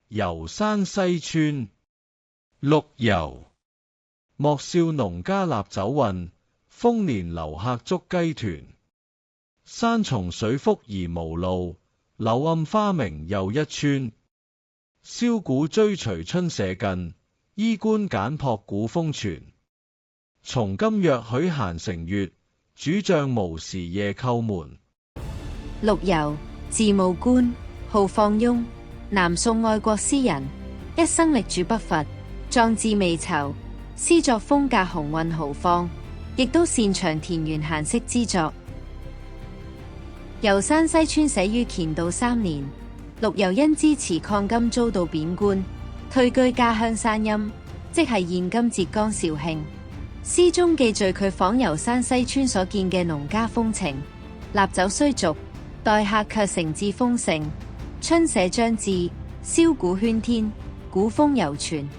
遊山西村。陸游。莫笑農家臘酒渾，豐年留客足雞豚。山重水複疑無路，柳暗花明又一村。簫鼓追隨春社近，衣冠簡樸古風傳。從今若許閒乘月，主將無時夜叩門。陸游，字務觀，號放翁，南宋愛國詩人，一生力主北伐，壯志未酬。詩作風格雄渾豪放，亦都擅長田園閒適之作。遊山西村寫於乾道3年，陸游因支持抗金遭到貶官，退居家鄉山陰，即係現今浙江紹興。詩中記敘佢訪遊山西村所見嘅農家風情，臘酒雖俗，待客卻誠摯豐盛。春社將至，簫鼓喧天，古風猶存。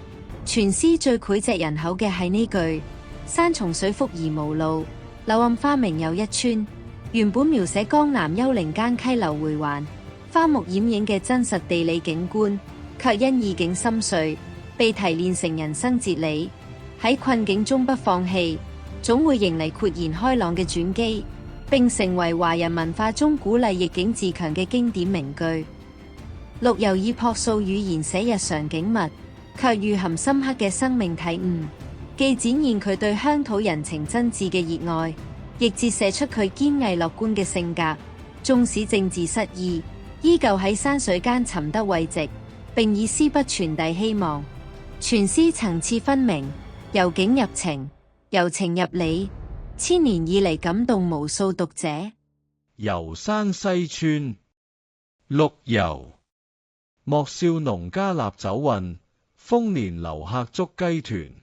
全詩最膾炙人口嘅係呢句：山重水複疑無路，柳暗花明又一村。原本描寫江南幽靈間溪流迴環、花木掩影嘅真實地理景觀，卻因意境深邃，被提煉成人生哲理。喺困境中不放棄，總會迎嚟豁然開朗嘅轉機，並成為華人文化中鼓勵逆境自強嘅經典名句。陸游以樸素語言寫日常景物，卻蘊含深刻嘅生命體悟，既展現佢對鄉土人情真摯嘅熱愛，亦折射出佢堅毅樂觀嘅性格。縱使政治失意，依舊喺山水間尋得慰藉，並以詩筆傳遞希望。全詩層次分明，由景入情，由情入理，千年以嚟感動無數讀者。遊山西村。陸游。莫笑農家臘酒渾，豐年留客足雞豚。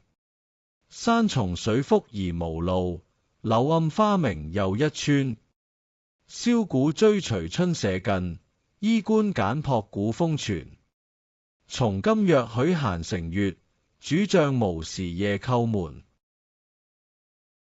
山重水複疑無路，柳暗花明又一村。簫鼓追隨春社近，衣冠簡樸古風傳。從今若許閒乘月，主將無時夜叩門。